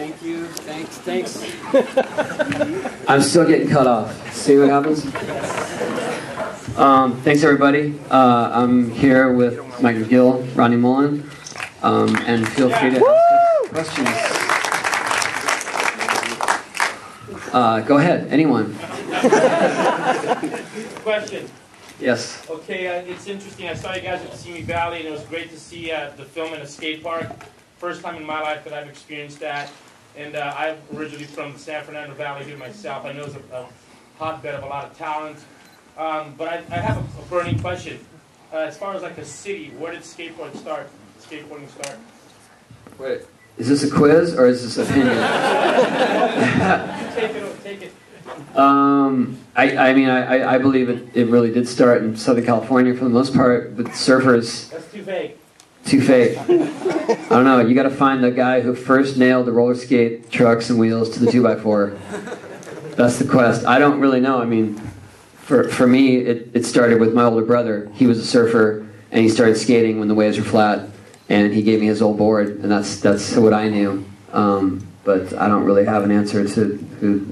Thank you. Thanks. I'm still getting cut off. See what happens? Thanks, everybody. I'm here with McGill, Rodney, Mullen, and feel free to ask questions. Go ahead, anyone. Question. Yes. Okay, it's interesting. I saw you guys at Simi Valley, and it was great to see the film in a skate park. First time in my life that I've experienced that. And I'm originally from the San Fernando Valley here myself. I know it's a hotbed of a lot of talent. But I have a burning question. As far as like a city, where did skateboarding start? Wait, is this a quiz or is this opinion? Take it. I believe it really did start in Southern California for the most part, but surfers. That's too vague. Too fake. I don't know. You got to find the guy who first nailed the roller skate trucks and wheels to the 2x4. That's the quest. I don't really know. I mean, for me, it started with my older brother. He was a surfer, and he started skating when the waves were flat, and he gave me his old board, and that's what I knew. But I don't really have an answer to who,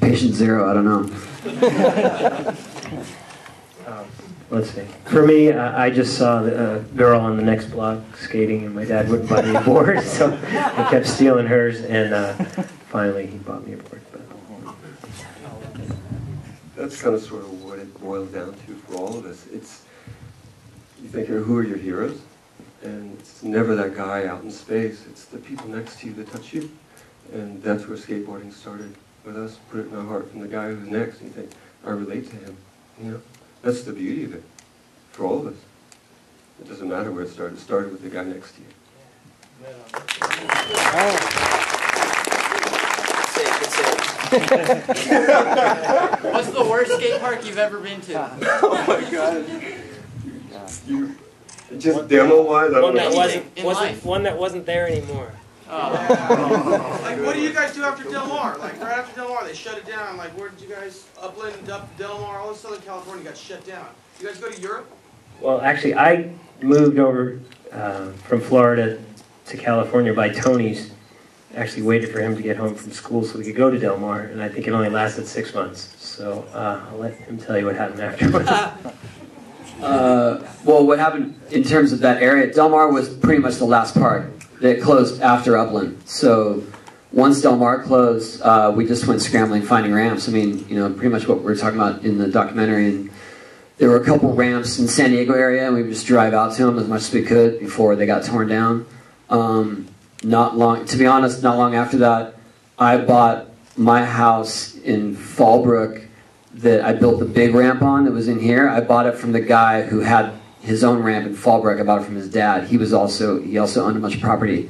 patient zero. I don't know. Let's see. For me, I just saw a girl on the next block skating, and my dad wouldn't buy me a board, so I kept stealing hers, and finally he bought me a board. But. That's kind of sort of what it boils down to for all of us. You think, who are your heroes? And it's never that guy out in space. It's the people next to you that touch you. And that's where skateboarding started with us. Put it in our heart from the guy who's next, and you think, I relate to him. That's the beauty of it, for all of us. It doesn't matter where it started. It started with the guy next to you. What's the worst skate park you've ever been to? Oh my God. Just demo-wise, I don't know. One that wasn't there anymore. Like, what do you guys do after Del Mar? Like, right after Del Mar, they shut it down. Like, where did you guys, Upland, Del Mar, all of Southern California got shut down. You guys go to Europe? Well, actually, I moved over from Florida to California by Tony's. Actually waited for him to get home from school so we could go to Del Mar, and I think it only lasted 6 months. So I'll let him tell you what happened afterwards. Well, what happened in terms of that area, Del Mar was pretty much the last park. It closed after Upland. So once Del Mar closed, we just went scrambling, finding ramps. I mean, pretty much what we were talking about in the documentary. And there were a couple ramps in the San Diego area, and we would just drive out to them as much as we could before they got torn down. To be honest, not long after that, I bought my house in Fallbrook that I built the big ramp on that was in here. I bought it from the guy who had his own ramp in Fallbrook. I bought it from his dad. He also owned a bunch of property,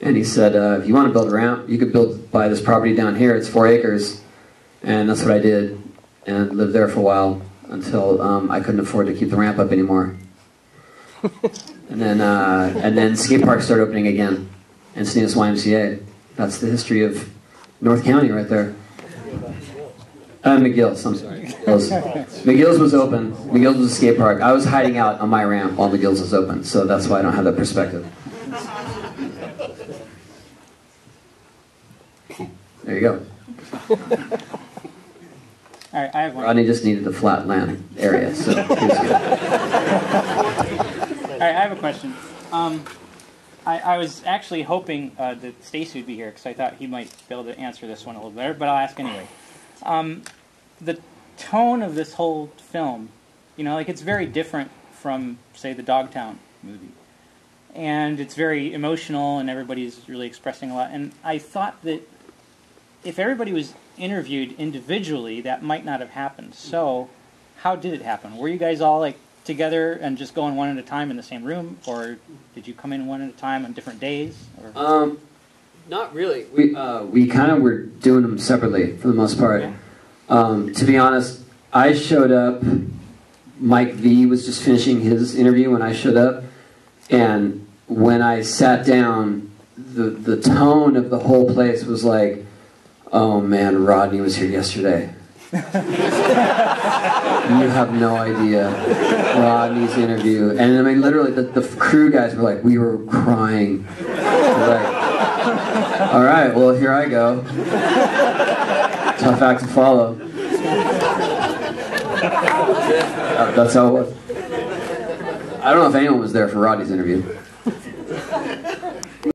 and he said, if you want to build a ramp, you could buy this property down here. It's 4 acres, and that's what I did, and lived there for a while until I couldn't afford to keep the ramp up anymore. And then skate parks started opening again, and Sneakus YMCA. That's the history of North County right there. McGill's, I'm sorry. McGill's was open. McGill's was a skate park. I was hiding out on my ramp while McGill's was open, so that's why I don't have that perspective. There you go. All right, I have one. Rodney just needed a flat land area, so he was good. All right, I have a question. I was actually hoping that Stacy would be here because I thought he might be able to answer this one a little better, but I'll ask anyway. The tone of this whole film, it's very different from, say, the Dogtown movie. And it's very emotional, and everybody's really expressing a lot. And I thought that if everybody was interviewed individually, that might not have happened. So, how did it happen? Were you guys all, together and just going one at a time in the same room? Or did you come in one at a time on different days? Or? Not really. We kind of were doing them separately, for the most part. Okay. To be honest, I showed up, Mike V was just finishing his interview when I showed up, and when I sat down, the tone of the whole place was like, oh man, Rodney was here yesterday. You have no idea. Rodney's interview. And I mean, literally, the crew guys were like, we were crying. All right, well, here I go. Tough act to follow. That's how it was. I don't know if anyone was there for Rodney's interview.